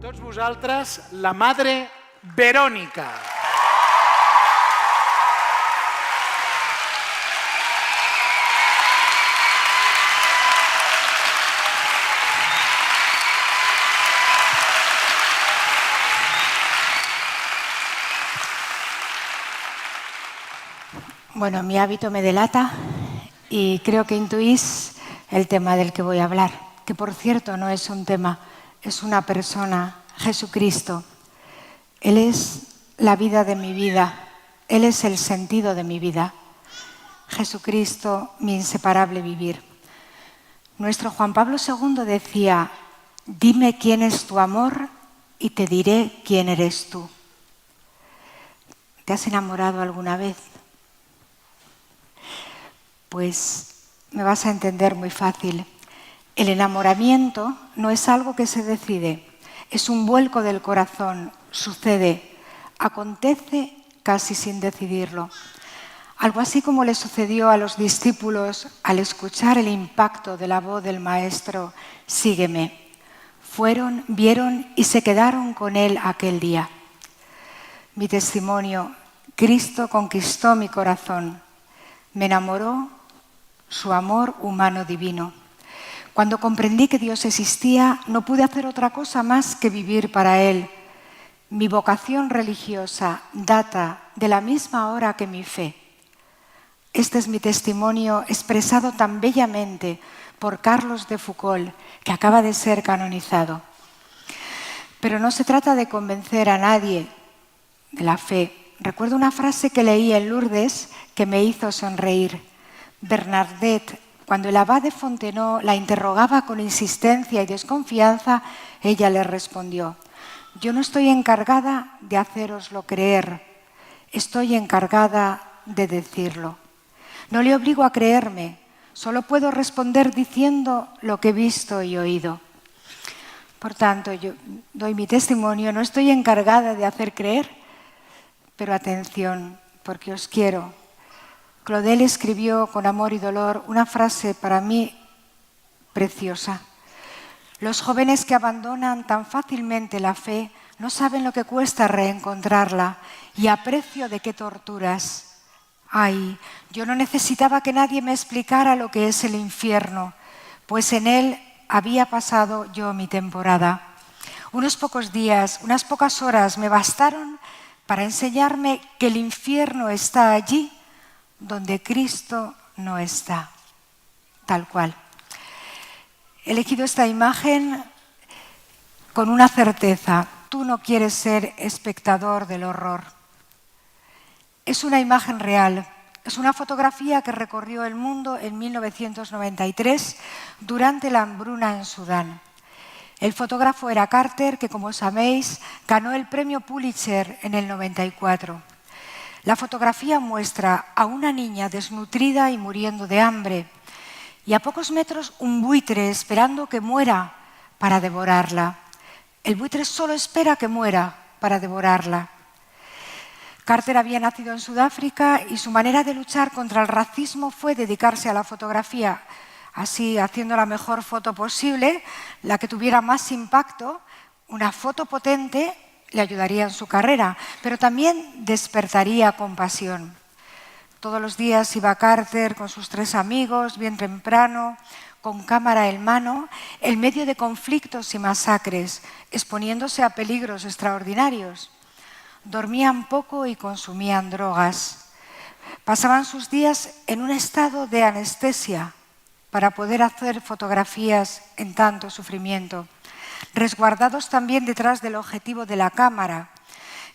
tots vosaltres, la Madre Verónica. Bueno, mi hábito me delata y creo que intuís el tema del que voy a hablar, que por cierto no es un tema, es una persona, Jesucristo. Él es la vida de mi vida, Él es el sentido de mi vida. Jesucristo, mi inseparable vivir. Nuestro Juan Pablo II decía, dime quién es tu amor y te diré quién eres tú. ¿Te has enamorado alguna vez? Pues me vas a entender muy fácil. El enamoramiento no es algo que se decide, es un vuelco del corazón, sucede, acontece casi sin decidirlo. Algo así como le sucedió a los discípulos al escuchar el impacto de la voz del Maestro, sígueme. Fueron, vieron y se quedaron con él aquel día. Mi testimonio, Cristo conquistó mi corazón, me enamoró su amor humano divino. Cuando comprendí que Dios existía, no pude hacer otra cosa más que vivir para Él. Mi vocación religiosa data de la misma hora que mi fe. Este es mi testimonio expresado tan bellamente por Carlos de Foucauld, que acaba de ser canonizado. Pero no se trata de convencer a nadie de la fe. Recuerdo una frase que leí en Lourdes que me hizo sonreír. Bernadette, cuando el abad de Fontenot la interrogaba con insistencia y desconfianza, ella le respondió, yo no estoy encargada de hacéroslo creer, estoy encargada de decirlo. No le obligo a creerme, solo puedo responder diciendo lo que he visto y oído. Por tanto, yo doy mi testimonio, no estoy encargada de hacer creer, pero atención, porque os quiero. Claudel escribió con amor y dolor una frase para mí preciosa. Los jóvenes que abandonan tan fácilmente la fe no saben lo que cuesta reencontrarla y a precio de qué torturas. Ay, yo no necesitaba que nadie me explicara lo que es el infierno, pues en él había pasado yo mi temporada. Unos pocos días, unas pocas horas me bastaron para enseñarme que el infierno está allí donde Cristo no está, tal cual. He elegido esta imagen con una certeza. Tú no quieres ser espectador del horror. Es una imagen real. Es una fotografía que recorrió el mundo en 1993 durante la hambruna en Sudán. El fotógrafo era Carter, que como sabéis ganó el premio Pulitzer en el 94. La fotografía muestra a una niña desnutrida y muriendo de hambre y a pocos metros un buitre esperando que muera para devorarla. El buitre solo espera que muera para devorarla. Carter había nacido en Sudáfrica y su manera de luchar contra el racismo fue dedicarse a la fotografía, así haciendo la mejor foto posible, la que tuviera más impacto, una foto potente, le ayudaría en su carrera, pero también despertaría compasión. Todos los días iba Carter con sus 3 amigos, bien temprano, con cámara en mano, en medio de conflictos y masacres, exponiéndose a peligros extraordinarios. Dormían poco y consumían drogas. Pasaban sus días en un estado de anestesia para poder hacer fotografías en tanto sufrimiento. Resguardados también detrás del objetivo de la cámara,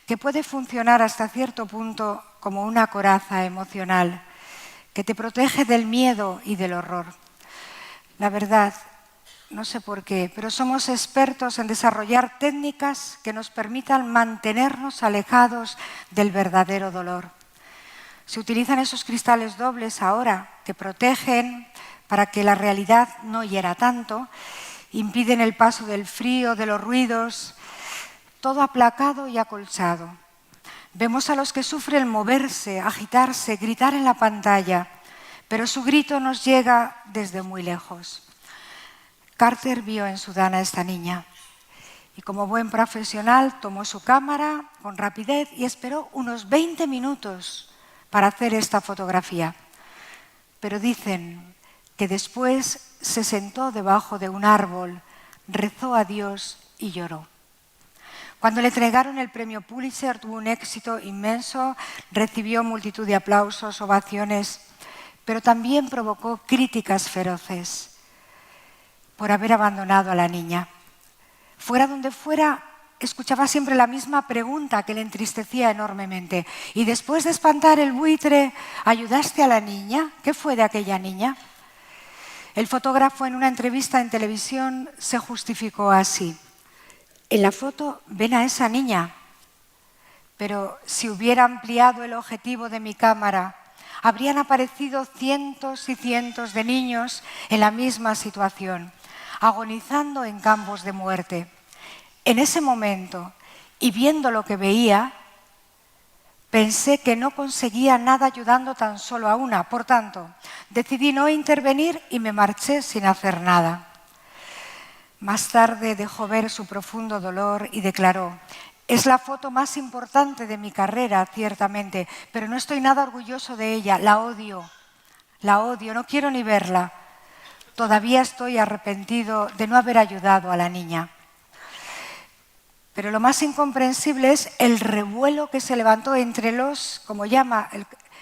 que puede funcionar hasta cierto punto como una coraza emocional, que te protege del miedo y del horror. La verdad, no sé por qué, pero somos expertos en desarrollar técnicas que nos permitan mantenernos alejados del verdadero dolor. Se utilizan esos cristales dobles ahora que protegen para que la realidad no hiera tanto, impiden el paso del frío, de los ruidos, todo aplacado y acolchado. Vemos a los que sufren moverse, agitarse, gritar en la pantalla, pero su grito nos llega desde muy lejos. Carter vio en Sudán a esta niña Y como buen profesional tomó su cámara con rapidez y esperó unos 20 minutos para hacer esta fotografía. Pero dicen que después se sentó debajo de un árbol, rezó a Dios y lloró. Cuando le entregaron el premio Pulitzer tuvo un éxito inmenso, recibió multitud de aplausos, ovaciones, pero también provocó críticas feroces por haber abandonado a la niña. Fuera donde fuera, escuchaba siempre la misma pregunta que le entristecía enormemente. ¿Y después de espantar el buitre, ayudaste a la niña? ¿Qué fue de aquella niña? El fotógrafo en una entrevista en televisión se justificó así. En la foto ven a esa niña, pero si hubiera ampliado el objetivo de mi cámara, habrían aparecido cientos y cientos de niños en la misma situación, agonizando en campos de muerte. En ese momento, y viendo lo que veía, pensé que no conseguía nada ayudando tan solo a una. Por tanto, decidí no intervenir y me marché sin hacer nada. Más tarde dejó ver su profundo dolor y declaró: es la foto más importante de mi carrera, ciertamente, pero no estoy nada orgulloso de ella, la odio, no quiero ni verla. Todavía estoy arrepentido de no haber ayudado a la niña. Pero lo más incomprensible es el revuelo que se levantó entre los, como llama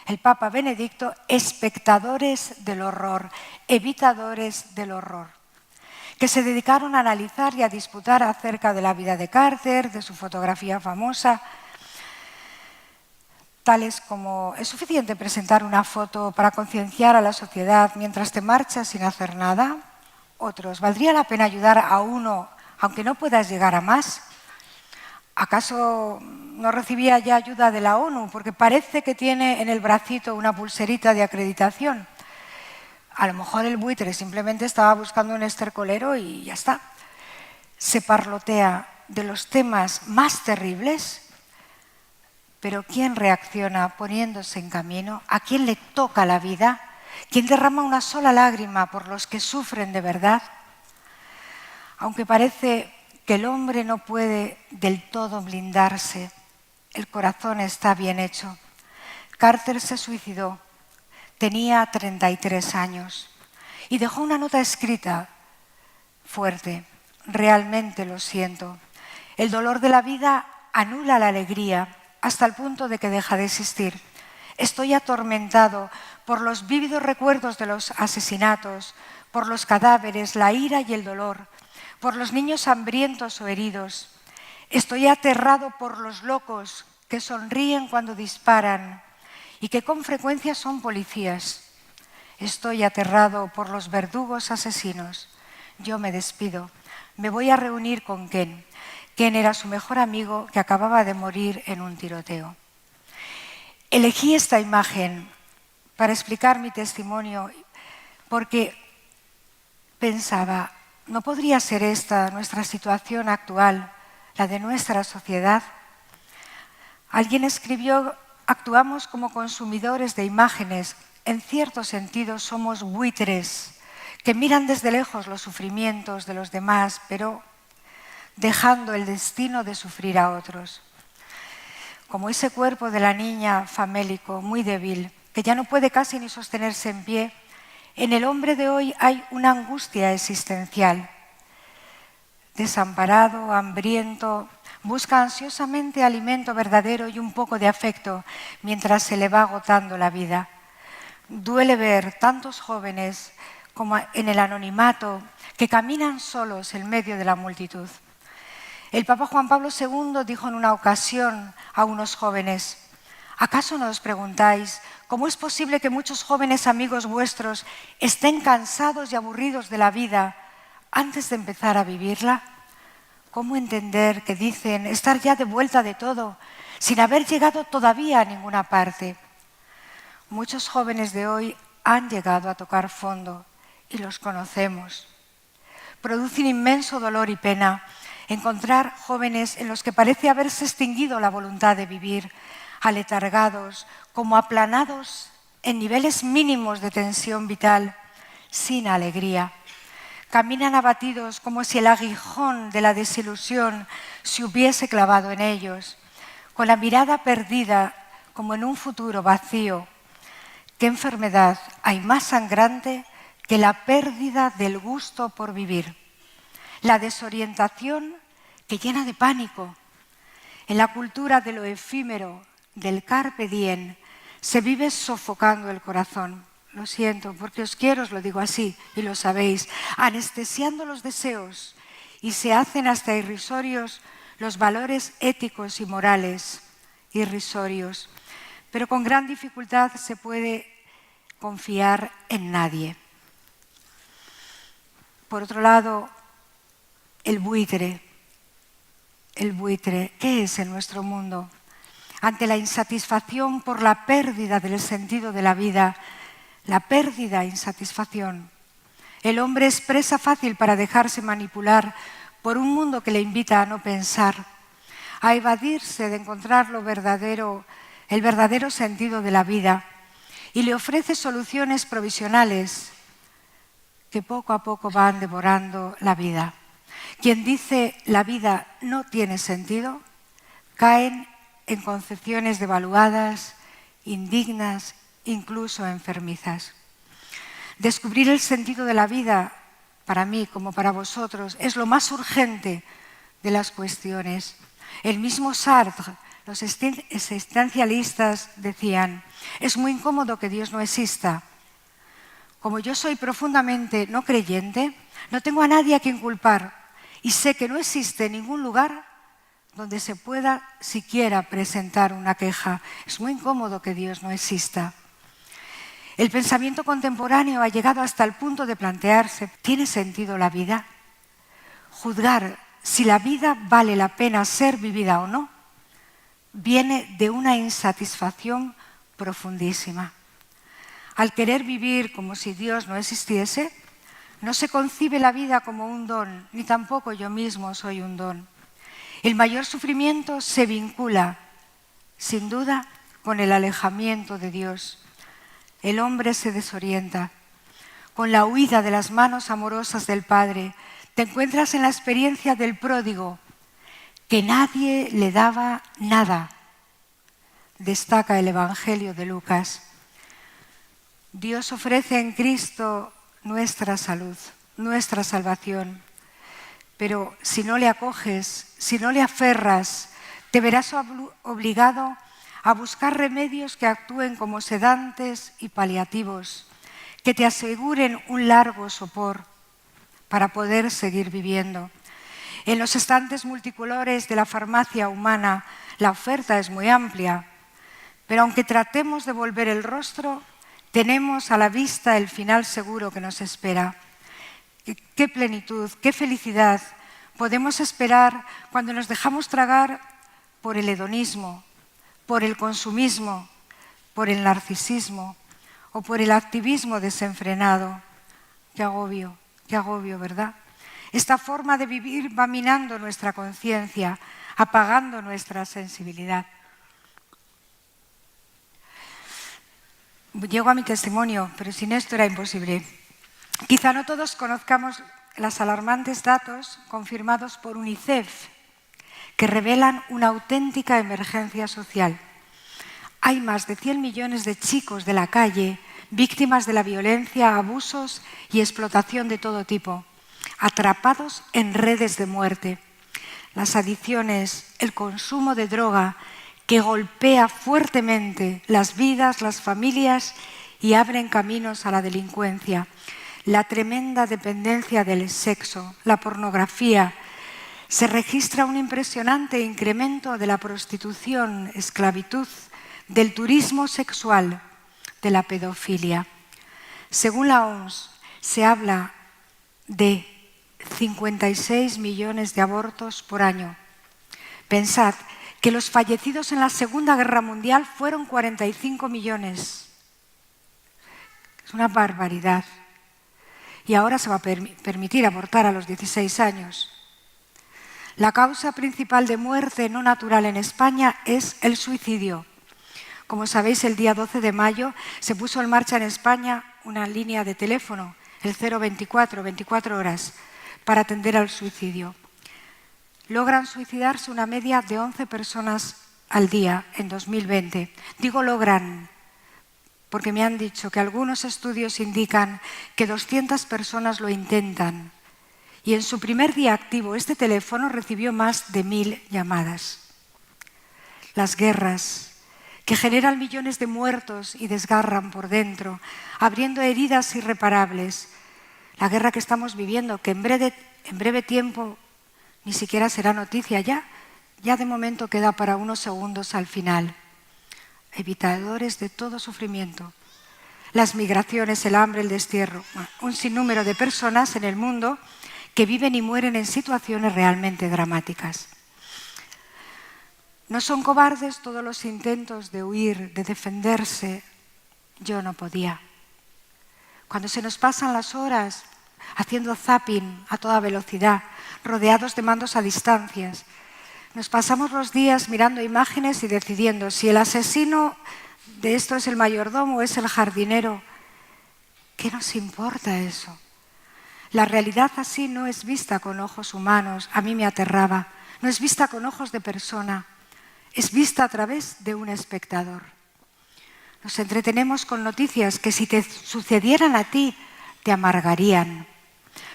el Papa Benedicto, espectadores del horror, evitadores del horror, que se dedicaron a analizar y a disputar acerca de la vida de Carter, de su fotografía famosa, tales como: ¿es suficiente presentar una foto para concienciar a la sociedad mientras te marchas sin hacer nada? Otros: ¿valdría la pena ayudar a uno aunque no puedas llegar a más? ¿Acaso no recibía ya ayuda de la ONU porque parece que tiene en el bracito una pulserita de acreditación? A lo mejor el buitre simplemente estaba buscando un estercolero y ya está. Se parlotea de los temas más terribles, pero ¿quién reacciona poniéndose en camino? ¿A quién le toca la vida? ¿Quién derrama una sola lágrima por los que sufren de verdad? Aunque parece que el hombre no puede del todo blindarse, el corazón está bien hecho. Carter se suicidó, tenía 33 años y dejó una nota escrita fuerte: realmente lo siento. El dolor de la vida anula la alegría hasta el punto de que deja de existir. Estoy atormentado por los vívidos recuerdos de los asesinatos, por los cadáveres, la ira y el dolor, por los niños hambrientos o heridos. Estoy aterrado por los locos que sonríen cuando disparan y que con frecuencia son policías. Estoy aterrado por los verdugos asesinos. Yo me despido. Me voy a reunir con Ken. Ken era su mejor amigo que acababa de morir en un tiroteo. Elegí esta imagen para explicar mi testimonio porque pensaba: ¿no podría ser esta nuestra situación actual, la de nuestra sociedad? Alguien escribió: actuamos como consumidores de imágenes. En cierto sentido somos buitres que miran desde lejos los sufrimientos de los demás, pero dejando el destino de sufrir a otros. Como ese cuerpo de la niña famélico, muy débil, que ya no puede casi ni sostenerse en pie, en el hombre de hoy hay una angustia existencial. Desamparado, hambriento, busca ansiosamente alimento verdadero y un poco de afecto mientras se le va agotando la vida. Duele ver tantos jóvenes como en el anonimato que caminan solos en medio de la multitud. El Papa Juan Pablo II dijo en una ocasión a unos jóvenes: ¿acaso no os preguntáis cómo es posible que muchos jóvenes amigos vuestros estén cansados y aburridos de la vida antes de empezar a vivirla? ¿Cómo entender que dicen estar ya de vuelta de todo, sin haber llegado todavía a ninguna parte? Muchos jóvenes de hoy han llegado a tocar fondo y los conocemos. Produce un inmenso dolor y pena encontrar jóvenes en los que parece haberse extinguido la voluntad de vivir, aletargados, como aplanados en niveles mínimos de tensión vital, sin alegría. Caminan abatidos como si el aguijón de la desilusión se hubiese clavado en ellos, con la mirada perdida como en un futuro vacío. ¿Qué enfermedad hay más sangrante que la pérdida del gusto por vivir? La desorientación que llena de pánico. En la cultura de lo efímero, del carpe diem, se vive sofocando el corazón. Lo siento, porque os quiero, os lo digo así, y lo sabéis, anestesiando los deseos, y se hacen hasta irrisorios los valores éticos y morales, irrisorios. Pero con gran dificultad se puede confiar en nadie. Por otro lado, el buitre, ¿qué es en nuestro mundo? Ante la insatisfacción por la pérdida del sentido de la vida, la pérdida, insatisfacción. El hombre es presa fácil para dejarse manipular por un mundo que le invita a no pensar, a evadirse de encontrar el verdadero sentido de la vida, y le ofrece soluciones provisionales que poco a poco van devorando la vida. Quien dice la vida no tiene sentido, caen en concepciones devaluadas, indignas, incluso enfermizas. Descubrir el sentido de la vida, para mí como para vosotros, es lo más urgente de las cuestiones. El mismo Sartre, los existencialistas decían, es muy incómodo que Dios no exista. Como yo soy profundamente no creyente, no tengo a nadie a quien culpar y sé que no existe ningún lugar donde se pueda siquiera presentar una queja. Es muy incómodo que Dios no exista. El pensamiento contemporáneo ha llegado hasta el punto de plantearse, ¿tiene sentido la vida? Juzgar si la vida vale la pena ser vivida o no, viene de una insatisfacción profundísima. Al querer vivir como si Dios no existiese, no se concibe la vida como un don, ni tampoco yo mismo soy un don. El mayor sufrimiento se vincula, sin duda, con el alejamiento de Dios. El hombre se desorienta. Con la huida de las manos amorosas del Padre, te encuentras en la experiencia del pródigo, que nadie le daba nada. Destaca el Evangelio de Lucas. Dios ofrece en Cristo nuestra salud, nuestra salvación. Pero si no le acoges, si no le aferras, te verás obligado a buscar remedios que actúen como sedantes y paliativos, que te aseguren un largo sopor para poder seguir viviendo. En los estantes multicolores de la farmacia humana, la oferta es muy amplia, pero aunque tratemos de volver el rostro, tenemos a la vista el final seguro que nos espera. Qué plenitud, qué felicidad podemos esperar cuando nos dejamos tragar por el hedonismo, por el consumismo, por el narcisismo o por el activismo desenfrenado. Qué agobio, ¿verdad? Esta forma de vivir va minando nuestra conciencia, apagando nuestra sensibilidad. Llego a mi testimonio, pero sin esto era imposible. Quizá no todos conozcamos los alarmantes datos confirmados por UNICEF, que revelan una auténtica emergencia social. Hay más de 100 millones de chicos de la calle víctimas de la violencia, abusos y explotación de todo tipo, atrapados en redes de muerte. Las adicciones, el consumo de droga, que golpea fuertemente las vidas, las familias y abren caminos a la delincuencia. La tremenda dependencia del sexo, la pornografía. Se registra un impresionante incremento de la prostitución, esclavitud, del turismo sexual, de la pedofilia. Según la OMS, se habla de 56 millones de abortos por año. Pensad que los fallecidos en la Segunda Guerra Mundial fueron 45 millones. Es una barbaridad. Y ahora se va a permitir abortar a los 16 años. La causa principal de muerte no natural en España es el suicidio. Como sabéis, el día 12 de mayo se puso en marcha en España una línea de teléfono, el 024, 24 horas, para atender al suicidio. Logran suicidarse una media de 11 personas al día en 2020. Digo logran, porque me han dicho que algunos estudios indican que 200 personas lo intentan. Y en su primer día activo, este teléfono recibió más de 1000 llamadas. Las guerras, que generan millones de muertos y desgarran por dentro, abriendo heridas irreparables. La guerra que estamos viviendo, que en breve tiempo ni siquiera será noticia, ya de momento queda para unos segundos al final. Evitadores de todo sufrimiento. Las migraciones, el hambre, el destierro. Un sinnúmero de personas en el mundo que viven y mueren en situaciones realmente dramáticas. No son cobardes todos los intentos de huir, de defenderse. Yo no podía. Cuando se nos pasan las horas haciendo zapping a toda velocidad, rodeados de mandos a distancias, nos pasamos los días mirando imágenes y decidiendo si el asesino de esto es el mayordomo o es el jardinero. ¿Qué nos importa eso? La realidad así no es vista con ojos humanos. A mí me aterraba. No es vista con ojos de persona. Es vista a través de un espectador. Nos entretenemos con noticias que si te sucedieran a ti, te amargarían.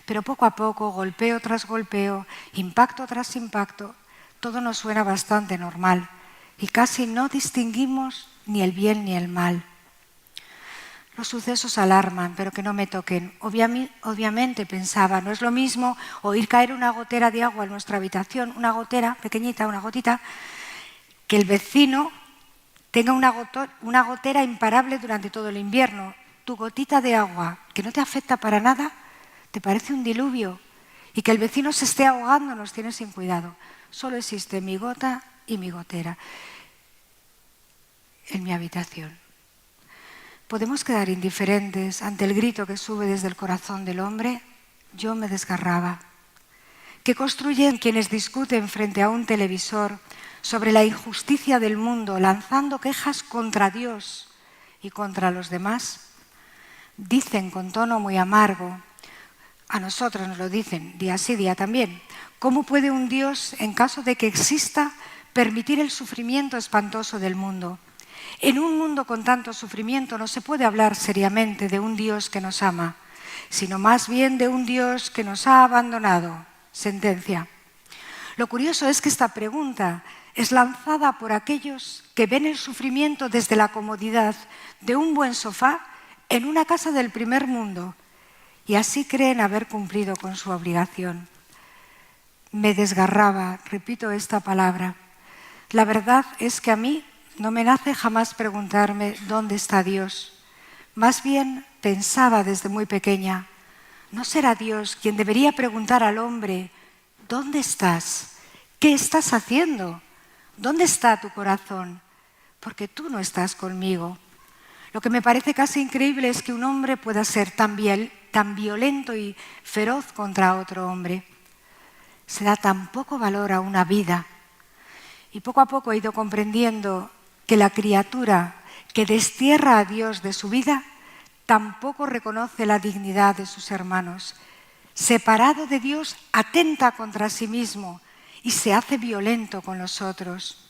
Pero poco a poco, golpeo tras golpeo, impacto tras impacto, todo nos suena bastante normal y casi no distinguimos ni el bien ni el mal. Los sucesos alarman, pero que no me toquen. Obviamente pensaba, no es lo mismo oír caer una gotera de agua en nuestra habitación, una gotera pequeñita, una gotita, que el vecino tenga una gotera imparable durante todo el invierno. Tu gotita de agua, que no te afecta para nada, te parece un diluvio. Y que el vecino se esté ahogando nos tiene sin cuidado. Solo existe mi gota y mi gotera en mi habitación. ¿Podemos quedar indiferentes ante el grito que sube desde el corazón del hombre? Yo me desgarraba. ¿Qué construyen quienes discuten frente a un televisor sobre la injusticia del mundo, lanzando quejas contra Dios y contra los demás? Dicen con tono muy amargo, a nosotros nos lo dicen día sí, día también, ¿cómo puede un Dios, en caso de que exista, permitir el sufrimiento espantoso del mundo? En un mundo con tanto sufrimiento no se puede hablar seriamente de un Dios que nos ama, sino más bien de un Dios que nos ha abandonado. Sentencia. Lo curioso es que esta pregunta es lanzada por aquellos que ven el sufrimiento desde la comodidad de un buen sofá en una casa del primer mundo y así creen haber cumplido con su obligación. Me desgarraba, repito esta palabra. La verdad es que a mí no me nace jamás preguntarme dónde está Dios. Más bien pensaba desde muy pequeña, ¿no será Dios quien debería preguntar al hombre, ¿dónde estás? ¿Qué estás haciendo? ¿Dónde está tu corazón? Porque tú no estás conmigo. Lo que me parece casi increíble es que un hombre pueda ser tan violento y feroz contra otro hombre. Se da tan poco valor a una vida. Y poco a poco he ido comprendiendo que la criatura que destierra a Dios de su vida tampoco reconoce la dignidad de sus hermanos. Separado de Dios, atenta contra sí mismo y se hace violento con los otros.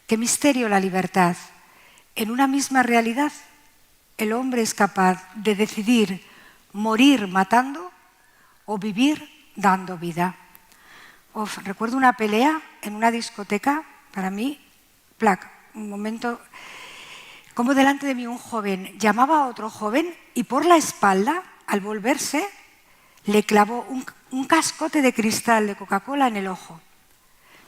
Qué misterio la libertad. En una misma realidad, el hombre es capaz de decidir morir matando o vivir dando vida. Recuerdo una pelea en una discoteca, para mí, un momento, como delante de mí un joven llamaba a otro joven y por la espalda, al volverse, le clavó un cascote de cristal de Coca-Cola en el ojo.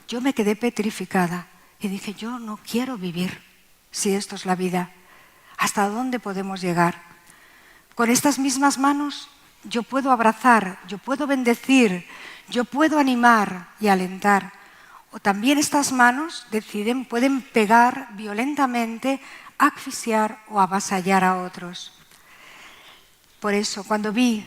Yo me quedé petrificada y dije, yo no quiero vivir si esto es la vida. ¿Hasta dónde podemos llegar? Con estas mismas manos yo puedo abrazar, yo puedo bendecir, yo puedo animar y alentar. O también estas manos pueden pegar violentamente, asfixiar o avasallar a otros. Por eso, cuando vi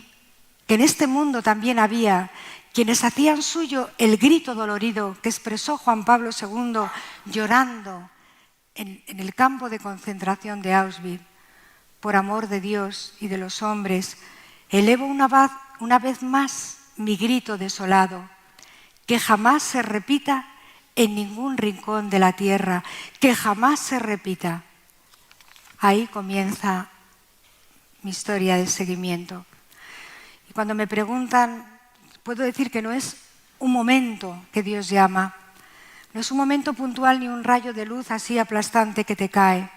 que en este mundo también había quienes hacían suyo el grito dolorido que expresó Juan Pablo II llorando en el campo de concentración de Auschwitz, por amor de Dios y de los hombres, Elevo una vez más mi grito desolado, que jamás se repita en ningún rincón de la tierra, que jamás se repita. Ahí comienza mi historia de seguimiento. Y cuando me preguntan, puedo decir que no es un momento que Dios llama, no es un momento puntual ni un rayo de luz así aplastante que te cae.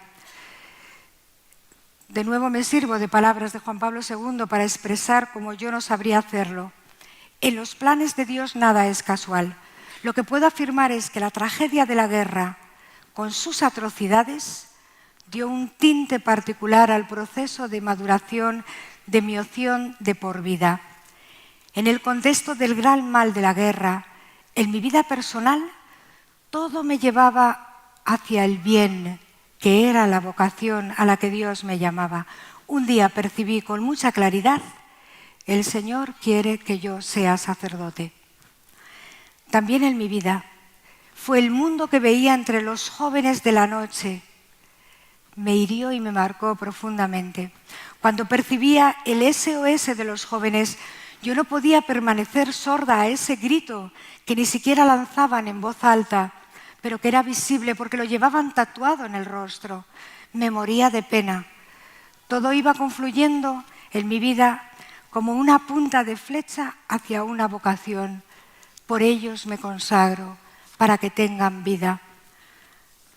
De nuevo me sirvo de palabras de Juan Pablo II para expresar como yo no sabría hacerlo. En los planes de Dios nada es casual. Lo que puedo afirmar es que la tragedia de la guerra, con sus atrocidades, dio un tinte particular al proceso de maduración de mi opción de por vida. En el contexto del gran mal de la guerra, en mi vida personal, todo me llevaba hacia el bien, que era la vocación a la que Dios me llamaba. Un día percibí con mucha claridad: el Señor quiere que yo sea sacerdote. También en mi vida fue el mundo que veía entre los jóvenes de la noche. Me hirió y me marcó profundamente. Cuando percibía el SOS de los jóvenes, yo no podía permanecer sorda a ese grito que ni siquiera lanzaban en voz alta, pero que era visible porque lo llevaban tatuado en el rostro. Me moría de pena. Todo iba confluyendo en mi vida como una punta de flecha hacia una vocación. Por ellos me consagro, para que tengan vida.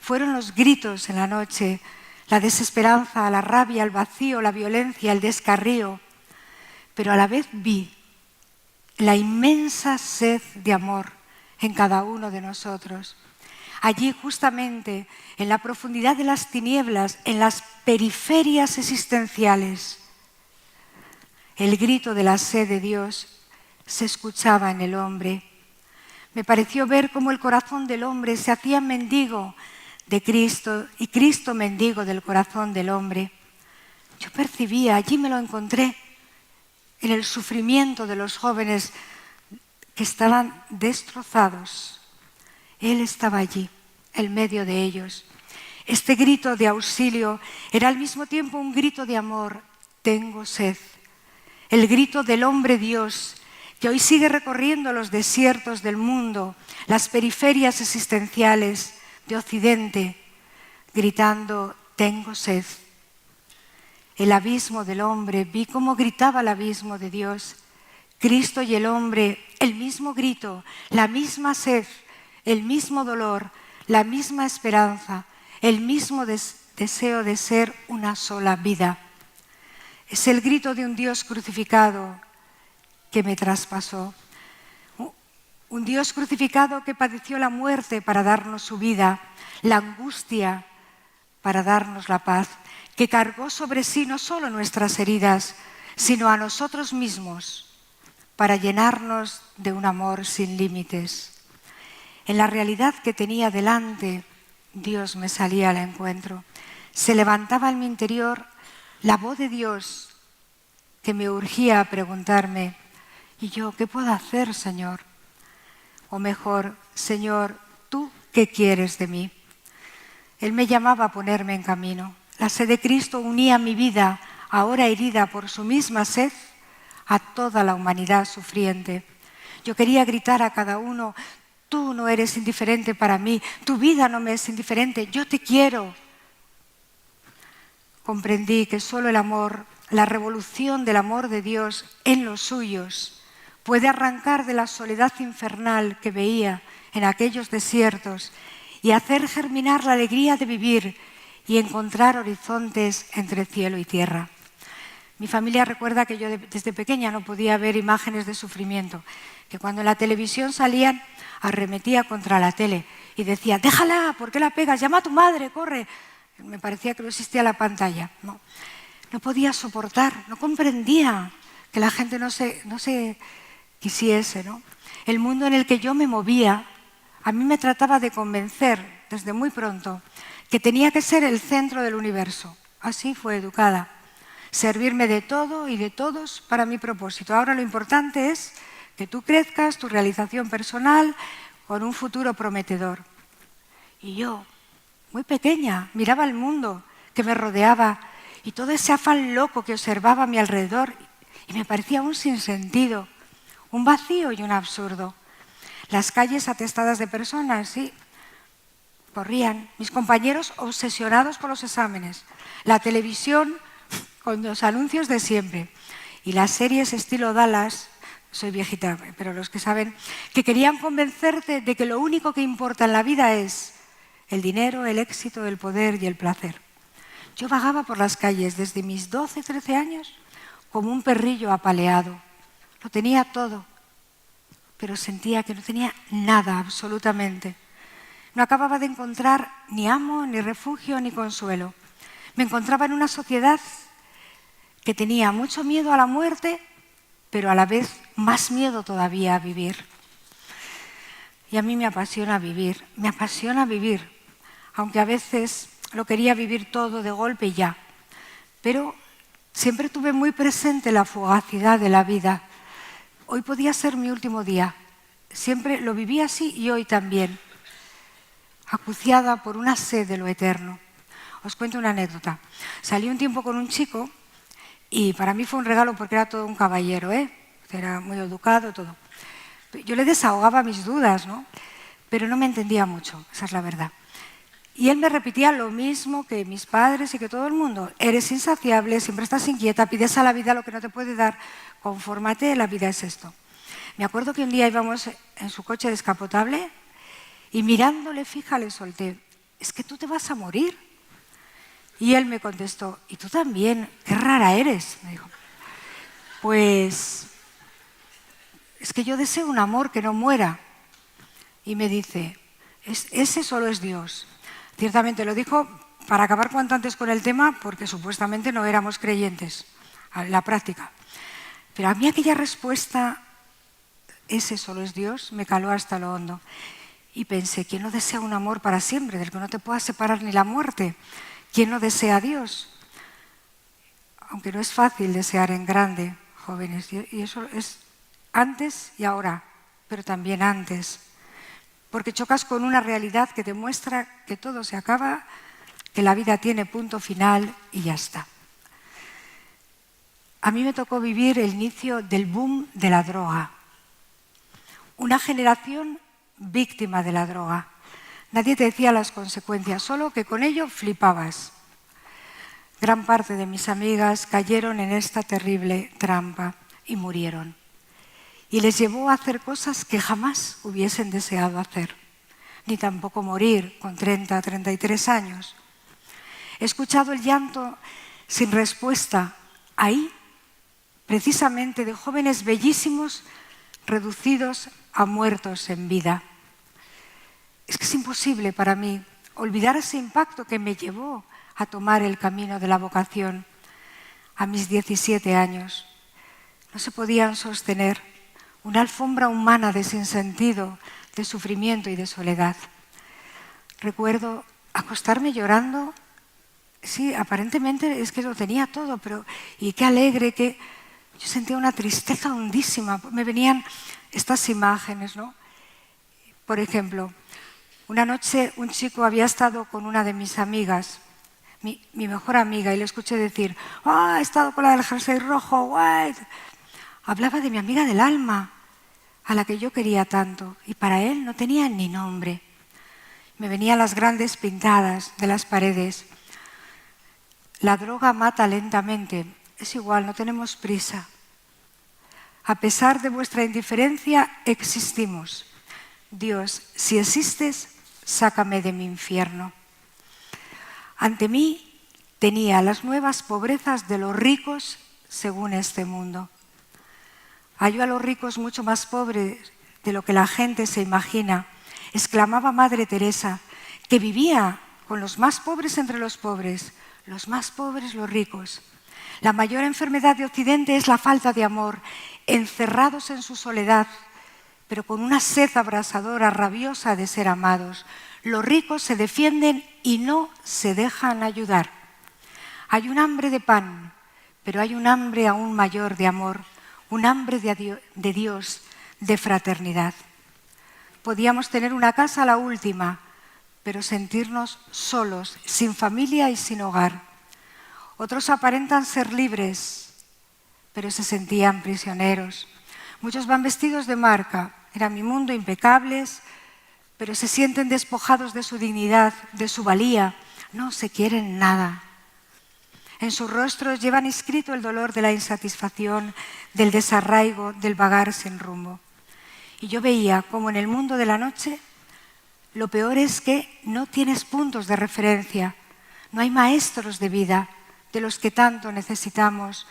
Fueron los gritos en la noche, la desesperanza, la rabia, el vacío, la violencia, el descarrío, pero a la vez vi la inmensa sed de amor en cada uno de nosotros. Allí, justamente, en la profundidad de las tinieblas, en las periferias existenciales, el grito de la sed de Dios se escuchaba en el hombre. Me pareció ver cómo el corazón del hombre se hacía mendigo de Cristo y Cristo mendigo del corazón del hombre. Yo percibía, allí me lo encontré, en el sufrimiento de los jóvenes que estaban destrozados. Él estaba allí, en medio de ellos. Este grito de auxilio era al mismo tiempo un grito de amor. Tengo sed. El grito del hombre Dios, que hoy sigue recorriendo los desiertos del mundo, las periferias existenciales de Occidente, gritando: tengo sed. El abismo del hombre, vi cómo gritaba el abismo de Dios. Cristo y el hombre, el mismo grito, la misma sed, el mismo dolor, la misma esperanza, el mismo deseo de ser una sola vida. Es el grito de un Dios crucificado que me traspasó. Un Dios crucificado que padeció la muerte para darnos su vida, la angustia para darnos la paz, que cargó sobre sí no solo nuestras heridas, sino a nosotros mismos para llenarnos de un amor sin límites. En la realidad que tenía delante, Dios me salía al encuentro. Se levantaba en mi interior la voz de Dios que me urgía a preguntarme: ¿y yo qué puedo hacer, Señor? O mejor, Señor, ¿tú qué quieres de mí? Él me llamaba a ponerme en camino. La sed de Cristo unía mi vida, ahora herida por su misma sed, a toda la humanidad sufriente. Yo quería gritar a cada uno: tú no eres indiferente para mí, tu vida no me es indiferente, yo te quiero. Comprendí que solo el amor, la revolución del amor de Dios en los suyos, puede arrancar de la soledad infernal que veía en aquellos desiertos y hacer germinar la alegría de vivir y encontrar horizontes entre cielo y tierra. Mi familia recuerda que yo desde pequeña no podía ver imágenes de sufrimiento, que cuando en la televisión salían arremetía contra la tele y decía: déjala, ¿por qué la pegas? Llama a tu madre, corre. Me parecía que no existía la pantalla. No podía soportar, no comprendía que la gente no se quisiese, ¿no? El mundo en el que yo me movía, a mí me trataba de convencer desde muy pronto que tenía que ser el centro del universo. Así fue educada. Servirme de todo y de todos para mi propósito. Ahora lo importante es que tú crezcas, tu realización personal, con un futuro prometedor. Y yo, muy pequeña, miraba el mundo que me rodeaba y todo ese afán loco que observaba a mi alrededor Y me parecía un sinsentido, un vacío y un absurdo. Las calles atestadas de personas, sí, corrían. Mis compañeros obsesionados por los exámenes. La televisión con los anuncios de siempre. Y las series estilo Dallas, soy viejita, pero los que saben, que querían convencerte de que lo único que importa en la vida es el dinero, el éxito, el poder y el placer. Yo vagaba por las calles desde mis 12, 13 años como un perrillo apaleado. Lo tenía todo, pero sentía que no tenía nada absolutamente. No acababa de encontrar ni amo, ni refugio, ni consuelo. Me encontraba en una sociedad que tenía mucho miedo a la muerte, pero a la vez más miedo todavía a vivir. Y a mí me apasiona vivir, aunque a veces lo quería vivir todo de golpe y ya. Pero siempre tuve muy presente la fugacidad de la vida. Hoy podía ser mi último día. Siempre lo viví así y hoy también, acuciada por una sed de lo eterno. Os cuento una anécdota. Salí un tiempo con un chico y para mí fue un regalo porque era todo un caballero, era muy educado, todo. Yo le desahogaba mis dudas, ¿no? Pero no me entendía mucho, esa es la verdad. Y él me repetía lo mismo que mis padres y que todo el mundo. Eres insaciable, siempre estás inquieta, pides a la vida lo que no te puede dar, confórmate, la vida es esto. Me acuerdo que un día íbamos en su coche descapotable y mirándole fija le solté, es que tú te vas a morir. Y él me contestó, y tú también, qué rara eres, me dijo. Pues es que yo deseo un amor que no muera. Y me dice, ese solo es Dios. Ciertamente lo dijo para acabar cuanto antes con el tema, porque supuestamente no éramos creyentes, en la práctica. Pero a mí aquella respuesta, ese solo es Dios, me caló hasta lo hondo. Y pensé, ¿quién no desea un amor para siempre, del que no te pueda separar ni la muerte? ¿Quién no desea a Dios? Aunque no es fácil desear en grande, jóvenes, y eso es antes y ahora, pero también antes. Porque chocas con una realidad que te muestra que todo se acaba, que la vida tiene punto final y ya está. A mí me tocó vivir el inicio del boom de la droga. Una generación víctima de la droga. Nadie te decía las consecuencias, solo que con ello flipabas. Gran parte de mis amigas cayeron en esta terrible trampa y murieron. Y les llevó a hacer cosas que jamás hubiesen deseado hacer, ni tampoco morir con 30, 33 años. He escuchado el llanto sin respuesta ahí, precisamente de jóvenes bellísimos reducidos a muertos en vida. Es que es imposible para mí olvidar ese impacto que me llevó a tomar el camino de la vocación a mis 17 años. No se podían sostener una alfombra humana de sinsentido, de sufrimiento y de soledad. Recuerdo acostarme llorando, sí, aparentemente es que lo tenía todo, pero y qué alegre, que yo sentía una tristeza hondísima. Me venían estas imágenes, ¿no? Por ejemplo, una noche un chico había estado con una de mis amigas, mi mejor amiga, y le escuché decir, he estado con la del jersey rojo, guay. Hablaba de mi amiga del alma, a la que yo quería tanto, y para él no tenía ni nombre. Me venían las grandes pintadas de las paredes. La droga mata lentamente, es igual, no tenemos prisa. A pesar de vuestra indiferencia, existimos. Dios, si existes, sácame de mi infierno. Ante mí tenía las nuevas pobrezas de los ricos según este mundo. Hallo a los ricos mucho más pobres de lo que la gente se imagina, exclamaba Madre Teresa, que vivía con los más pobres entre los pobres, los más pobres los ricos. La mayor enfermedad de Occidente es la falta de amor, encerrados en su soledad, pero con una sed abrasadora, rabiosa de ser amados. Los ricos se defienden y no se dejan ayudar. Hay un hambre de pan, pero hay un hambre aún mayor de amor, un hambre de Dios, de fraternidad. Podíamos tener una casa la última, pero sentirnos solos, sin familia y sin hogar. Otros aparentan ser libres, pero se sentían prisioneros. Muchos van vestidos de marca, era mi mundo, impecables, pero se sienten despojados de su dignidad, de su valía, no se quieren nada. En sus rostros llevan inscrito el dolor de la insatisfacción, del desarraigo, del vagar sin rumbo. Y yo veía como en el mundo de la noche lo peor es que no tienes puntos de referencia, no hay maestros de vida de los que tanto necesitamos.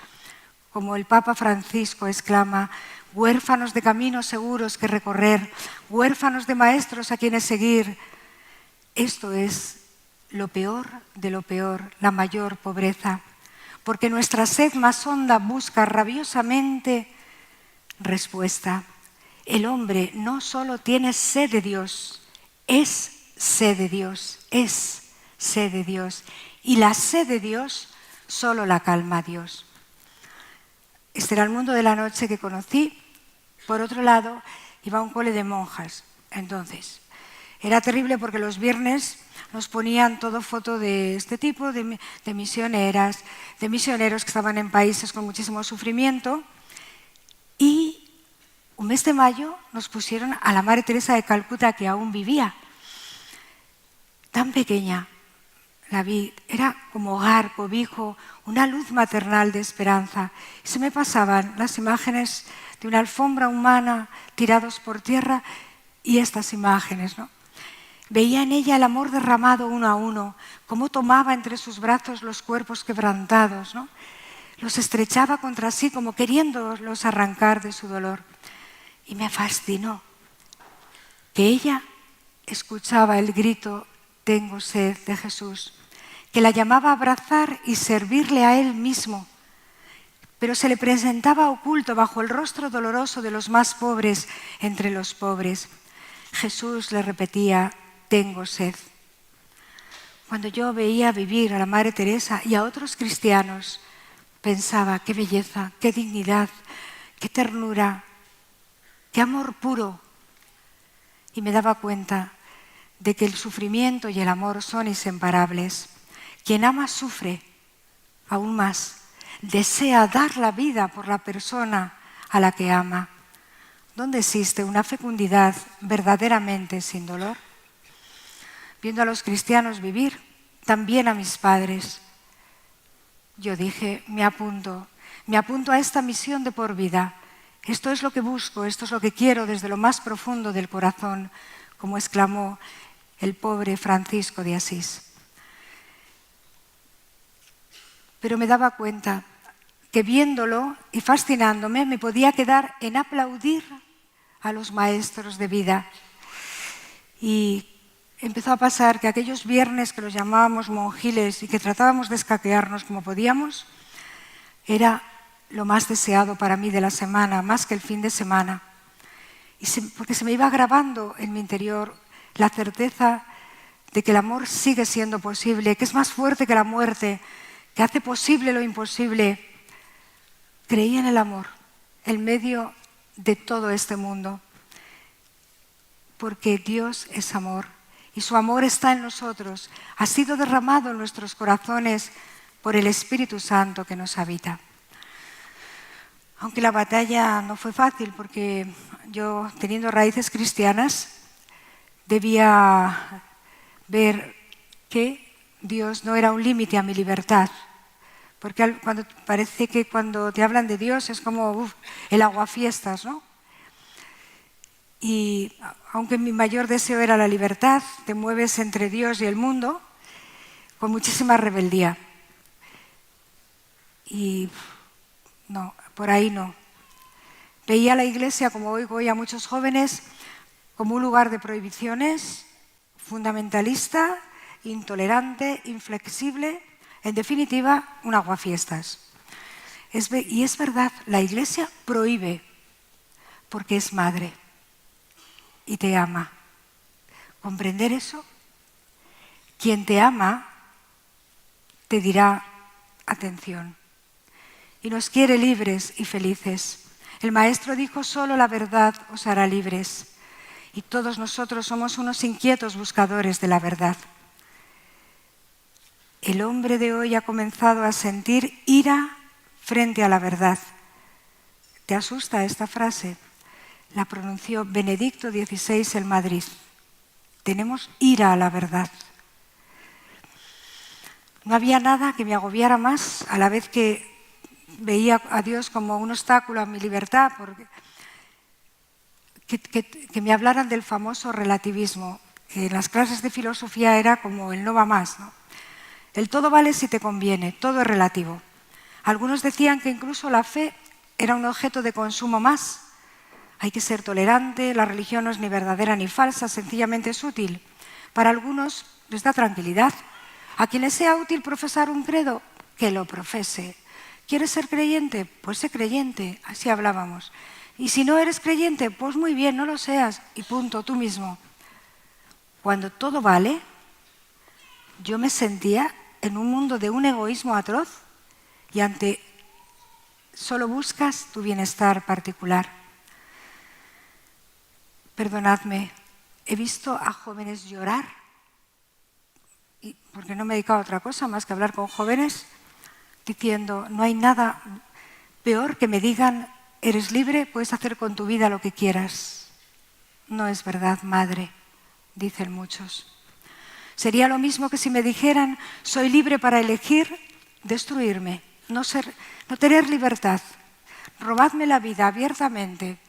Como el Papa Francisco exclama, huérfanos de caminos seguros que recorrer, huérfanos de maestros a quienes seguir. Esto es lo peor de lo peor, la mayor pobreza, porque nuestra sed más honda busca rabiosamente respuesta. El hombre no solo tiene sed de Dios, es sed de Dios, es sed de Dios. Y la sed de Dios solo la calma Dios. Este era el mundo de la noche que conocí. Por otro lado, iba a un cole de monjas. Entonces, era terrible porque los viernes nos ponían todo foto de este tipo, de misioneras, de misioneros que estaban en países con muchísimo sufrimiento. Y un mes de mayo nos pusieron a la Madre Teresa de Calcuta, que aún vivía. Tan pequeña, la vi, era como hogar, cobijo, una luz maternal de esperanza. Y se me pasaban las imágenes de una alfombra humana tirados por tierra y estas imágenes, ¿no? Veía en ella el amor derramado uno a uno, cómo tomaba entre sus brazos los cuerpos quebrantados, ¿no? Los estrechaba contra sí como queriéndolos arrancar de su dolor. Y me fascinó que ella escuchaba el grito «Tengo sed» de Jesús, que la llamaba a abrazar y servirle a Él mismo, pero se le presentaba oculto bajo el rostro doloroso de los más pobres entre los pobres. Jesús le repetía «Tengo sed». Cuando yo veía vivir a la Madre Teresa y a otros cristianos, pensaba qué belleza, qué dignidad, qué ternura, qué amor puro. Y me daba cuenta de que el sufrimiento y el amor son inseparables. Quien ama sufre aún más, desea dar la vida por la persona a la que ama. ¿Dónde existe una fecundidad verdaderamente sin dolor? Viendo a los cristianos vivir, también a mis padres, yo dije, me apunto a esta misión de por vida. Esto es lo que busco, esto es lo que quiero desde lo más profundo del corazón, como exclamó el pobre Francisco de Asís. Pero me daba cuenta que viéndolo y fascinándome me podía quedar en aplaudir a los maestros de vida. Y empezó a pasar que aquellos viernes que los llamábamos monjiles y que tratábamos de escaquearnos como podíamos, era lo más deseado para mí de la semana, más que el fin de semana. Porque se me iba grabando en mi interior la certeza de que el amor sigue siendo posible, que es más fuerte que la muerte, que hace posible lo imposible. Creí en el amor, en medio de todo este mundo, porque Dios es amor y su amor está en nosotros, ha sido derramado en nuestros corazones por el Espíritu Santo que nos habita. Aunque la batalla no fue fácil, porque yo, teniendo raíces cristianas, debía ver que Dios no era un límite a mi libertad. Porque parece que cuando te hablan de Dios es como el aguafiestas, ¿no? Y aunque mi mayor deseo era la libertad, te mueves entre Dios y el mundo con muchísima rebeldía. Y no, por ahí no. Veía la iglesia, como hoy voy a muchos jóvenes, como un lugar de prohibiciones, fundamentalista, intolerante, inflexible, en definitiva, un aguafiestas. Y es verdad, la iglesia prohíbe porque es madre y te ama. ¿Comprender eso? Quien te ama te dirá atención y nos quiere libres y felices. El Maestro dijo, solo la verdad os hará libres. Y todos nosotros somos unos inquietos buscadores de la verdad. El hombre de hoy ha comenzado a sentir ira frente a la verdad. ¿Te asusta esta frase? La pronunció Benedicto XVI en Madrid. Tenemos ira a la verdad. No había nada que me agobiara más a la vez que veía a Dios como un obstáculo a mi libertad, porque que me hablaran del famoso relativismo, que en las clases de filosofía era como el no va más, ¿no? El todo vale si te conviene, todo es relativo. Algunos decían que incluso la fe era un objeto de consumo más. Hay que ser tolerante, la religión no es ni verdadera ni falsa, sencillamente es útil. Para algunos les da tranquilidad. A quien les sea útil profesar un credo, que lo profese. ¿Quieres ser creyente? Pues sé creyente, así hablábamos. Y si no eres creyente, pues muy bien, no lo seas, y punto, tú mismo. Cuando todo vale, yo me sentía en un mundo de un egoísmo atroz y ante solo buscas tu bienestar particular. Perdonadme, he visto a jóvenes llorar, porque no me he dedicado a otra cosa más que hablar con jóvenes, diciendo, no hay nada peor que me digan, eres libre, puedes hacer con tu vida lo que quieras. No es verdad, madre, dicen muchos. Sería lo mismo que si me dijeran, soy libre para elegir destruirme, no tener libertad, robadme la vida abiertamente.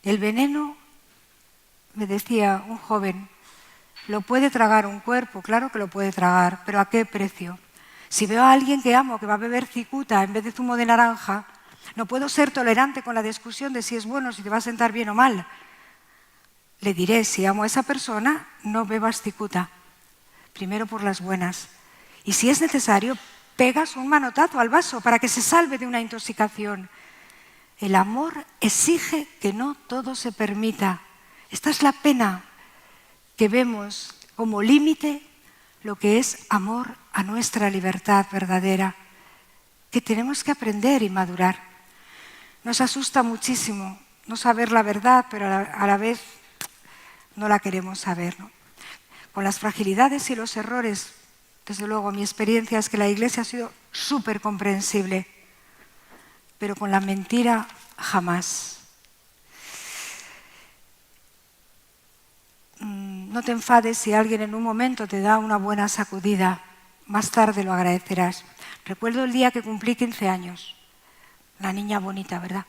El veneno, me decía un joven, lo puede tragar un cuerpo, claro que lo puede tragar, pero ¿a qué precio? Si veo a alguien que amo que va a beber cicuta en vez de zumo de naranja, no puedo ser tolerante con la discusión de si es bueno, si te va a sentar bien o mal. Le diré, si amo a esa persona, no bebas cicuta, primero por las buenas. Y si es necesario, pegas un manotazo al vaso para que se salve de una intoxicación. El amor exige que no todo se permita. Esta es la pena que vemos como límite lo que es amor a nuestra libertad verdadera, que tenemos que aprender y madurar. Nos asusta muchísimo no saber la verdad, pero a la vez no la queremos saber, ¿no? Con las fragilidades y los errores, desde luego mi experiencia es que la Iglesia ha sido súper comprensible, pero con la mentira jamás. No te enfades si alguien en un momento te da una buena sacudida, más tarde lo agradecerás. Recuerdo el día que cumplí 15 años, la niña bonita, ¿verdad?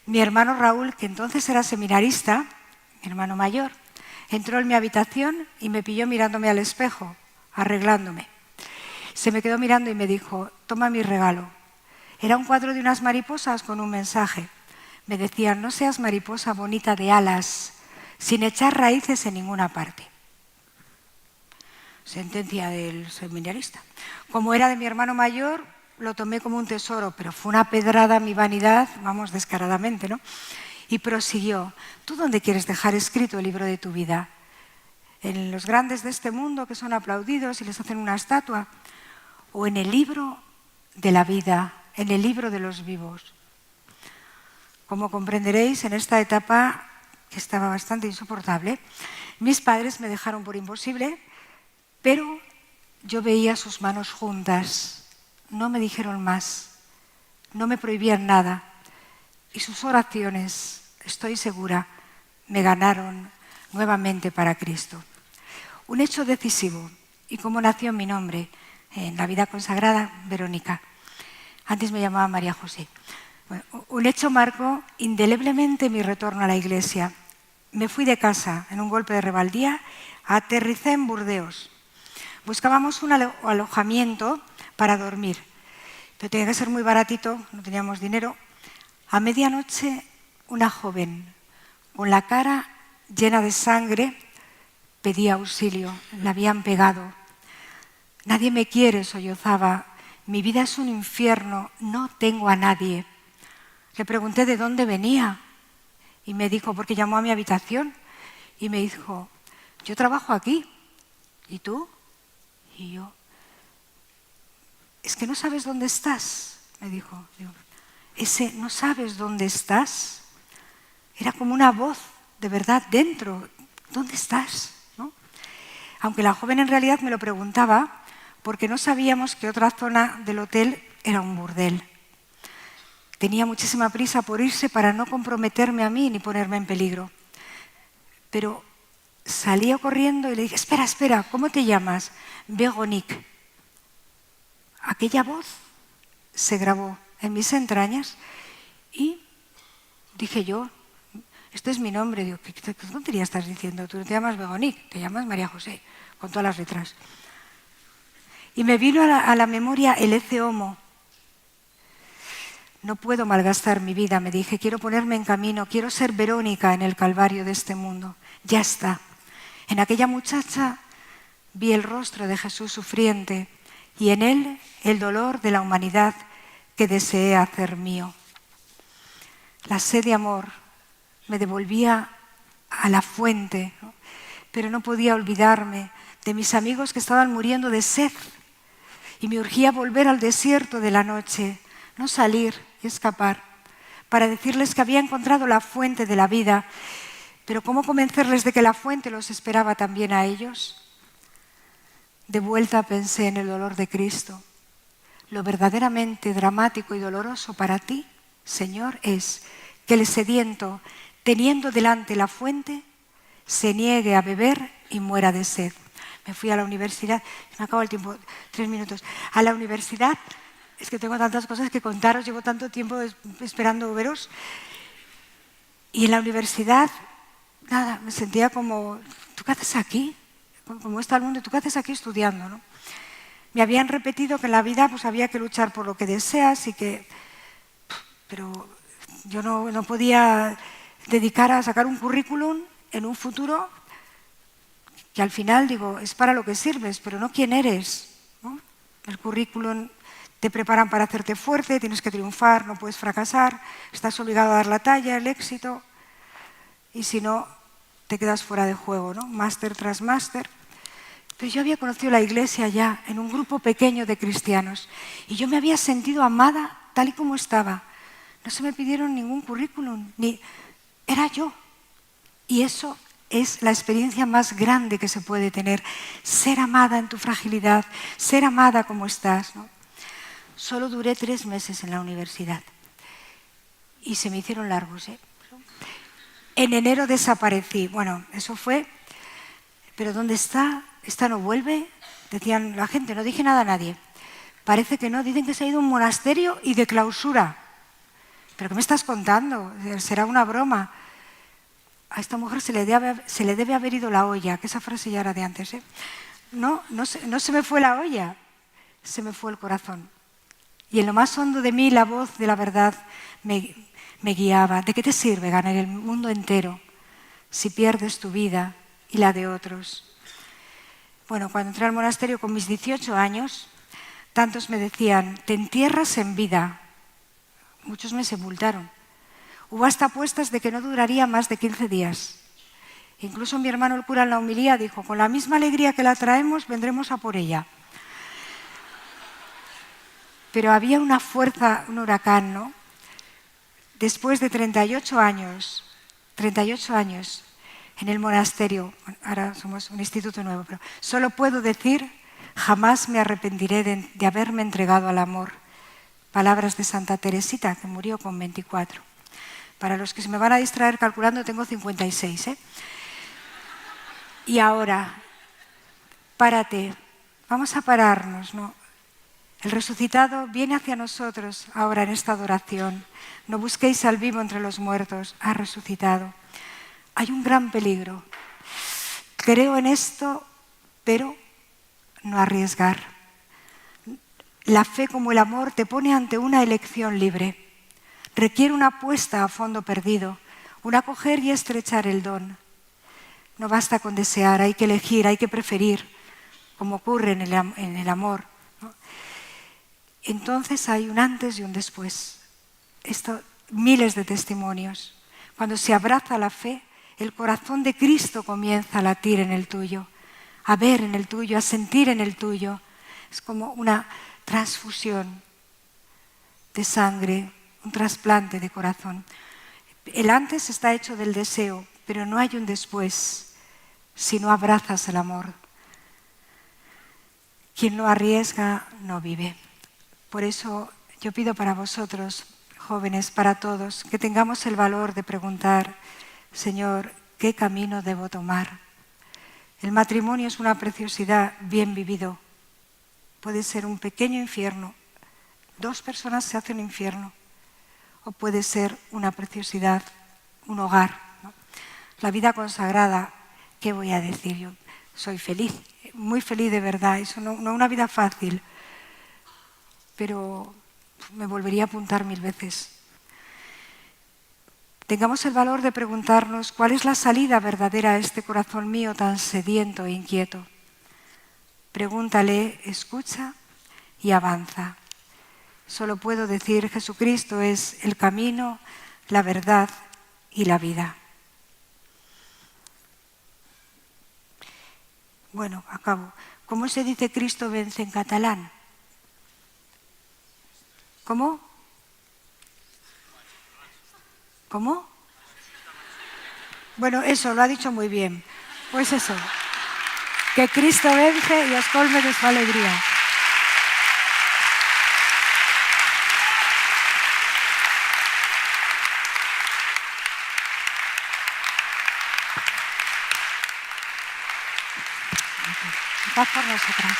Mi hermano Raúl, que entonces era seminarista, mi hermano mayor, entró en mi habitación y me pilló mirándome al espejo, arreglándome. Se me quedó mirando y me dijo, toma mi regalo. Era un cuadro de unas mariposas con un mensaje. Me decían, no seas mariposa bonita de alas, sin echar raíces en ninguna parte. Sentencia del seminarista. Como era de mi hermano mayor, lo tomé como un tesoro, pero fue una pedrada a mi vanidad, vamos, descaradamente, ¿no? Y prosiguió, ¿tú dónde quieres dejar escrito el libro de tu vida? ¿En los grandes de este mundo que son aplaudidos y les hacen una estatua? ¿O en el libro de la vida, en el libro de los vivos? Como comprenderéis, en esta etapa, que estaba bastante insoportable, mis padres me dejaron por imposible, pero yo veía sus manos juntas, no me dijeron más, no me prohibían nada, y sus oraciones, estoy segura, me ganaron nuevamente para Cristo. Un hecho decisivo, y cómo nació mi nombre en la vida consagrada, Verónica. Antes me llamaba María José. Bueno, un hecho marcó indeleblemente mi retorno a la Iglesia. Me fui de casa en un golpe de rebeldía, aterricé en Burdeos. Buscábamos un alojamiento para dormir, pero tenía que ser muy baratito, no teníamos dinero. A medianoche, una joven, con la cara llena de sangre, pedía auxilio, la habían pegado. Nadie me quiere, sollozaba. Mi vida es un infierno, no tengo a nadie. Le pregunté de dónde venía y me dijo, porque llamó a mi habitación y me dijo, yo trabajo aquí. ¿Y tú? Y yo, es que no sabes dónde estás, me dijo. Digo, ese no sabes dónde estás. Era como una voz de verdad dentro. ¿Dónde estás? ¿No? Aunque la joven en realidad me lo preguntaba, porque no sabíamos que otra zona del hotel era un burdel. tenía muchísima prisa por irse para no comprometerme a mí ni ponerme en peligro. Pero salía corriendo y le dije, espera, espera, ¿cómo te llamas? Véronique. Aquella voz se grabó en mis entrañas y dije yo, este es mi nombre. Digo, ¿qué tontería estás diciendo? Tú no te llamas Véronique, te llamas María José, con todas las letras. Y me vino a la memoria el Ecce Homo. No puedo malgastar mi vida, me dije, quiero ponerme en camino, quiero ser Verónica en el calvario de este mundo. Ya está. En aquella muchacha vi el rostro de Jesús sufriente y en él el dolor de la humanidad que deseé hacer mío. La sed de amor me devolvía a la fuente, ¿no? Pero no podía olvidarme de mis amigos que estaban muriendo de sed y me urgía volver al desierto de la noche, no salir y escapar, para decirles que había encontrado la fuente de la vida. Pero ¿cómo convencerles de que la fuente los esperaba también a ellos? De vuelta pensé en el dolor de Cristo. Lo verdaderamente dramático y doloroso para ti, Señor, es que el sediento, teniendo delante la fuente, se niegue a beber y muera de sed. Me fui a la universidad, me acabo el tiempo, 3 minutos, a la universidad. Es que tengo tantas cosas que contaros, llevo tanto tiempo esperando veros. Y en la universidad, nada, me sentía como, ¿tú qué haces aquí? Como está el mundo, ¿tú qué haces aquí estudiando? ¿No? Me habían repetido que en la vida pues, había que luchar por lo que deseas y que... Pero yo no podía dedicar a sacar un currículum en un futuro que al final, digo, es para lo que sirves, pero no quién eres, ¿no? El currículum... Te preparan para hacerte fuerte, tienes que triunfar, no puedes fracasar, estás obligado a dar la talla, el éxito, y si no, te quedas fuera de juego, ¿no? Máster tras máster. Pero yo había conocido la iglesia ya en un grupo pequeño de cristianos y yo me había sentido amada tal y como estaba. No se me pidieron ningún currículum, era yo. Y eso es la experiencia más grande que se puede tener, ser amada en tu fragilidad, ser amada como estás, ¿no? Solo duré 3 meses en la universidad y se me hicieron largos, ¿eh? En enero desaparecí. Bueno, eso fue, pero ¿dónde está? ¿Esta no vuelve? Decían la gente, no dije nada a nadie. Parece que no, dicen que se ha ido a un monasterio y de clausura. ¿Pero qué me estás contando? Será una broma. A esta mujer se le debe haber ido la olla, que esa frase ya era de antes, ¿eh? No se me fue la olla, se me fue el corazón. Y en lo más hondo de mí la voz de la verdad me guiaba. ¿De qué te sirve ganar el mundo entero si pierdes tu vida y la de otros? Bueno, cuando entré al monasterio con mis 18 años, tantos me decían, te entierras en vida. Muchos me sepultaron. Hubo hasta apuestas de que no duraría más de 15 días. Incluso mi hermano el cura en la homilía dijo, con la misma alegría que la traemos, vendremos a por ella. Pero había una fuerza, un huracán, ¿no? Después de 38 años en el monasterio, ahora somos un instituto nuevo, pero solo puedo decir, jamás me arrepentiré de haberme entregado al amor. Palabras de Santa Teresita, que murió con 24. Para los que se me van a distraer calculando, tengo 56, ¿eh? Y ahora, párate, vamos a pararnos, ¿no? El resucitado viene hacia nosotros ahora en esta adoración. No busquéis al vivo entre los muertos, ha resucitado. Hay un gran peligro. Creo en esto, pero no arriesgar. La fe como el amor te pone ante una elección libre. Requiere una apuesta a fondo perdido, un acoger y estrechar el don. No basta con desear, hay que elegir, hay que preferir, como ocurre en el amor, ¿no? Entonces hay un antes y un después. Miles de testimonios. Cuando se abraza la fe, el corazón de Cristo comienza a latir en el tuyo, a ver en el tuyo, a sentir en el tuyo. Es como una transfusión de sangre, un trasplante de corazón. El antes está hecho del deseo, pero no hay un después si no abrazas el amor. Quien no arriesga no vive. Por eso yo pido para vosotros, jóvenes, para todos, que tengamos el valor de preguntar, Señor, ¿qué camino debo tomar? El matrimonio es una preciosidad bien vivido. Puede ser un pequeño infierno. 2 personas se hacen un infierno. O puede ser una preciosidad, un hogar, ¿no? La vida consagrada, ¿qué voy a decir? Yo soy feliz, muy feliz de verdad. Es no una vida fácil, pero me volvería a apuntar 1000 veces. Tengamos el valor de preguntarnos cuál es la salida verdadera a este corazón mío tan sediento e inquieto. Pregúntale, escucha y avanza. Solo puedo decir, Jesucristo es el camino, la verdad y la vida. Bueno, acabo. ¿Cómo se dice Cristo vence en catalán? ¿Cómo? ¿Cómo? Bueno, eso, lo ha dicho muy bien. Pues eso, que Cristo vence y os colme de su alegría. Paz por nosotras.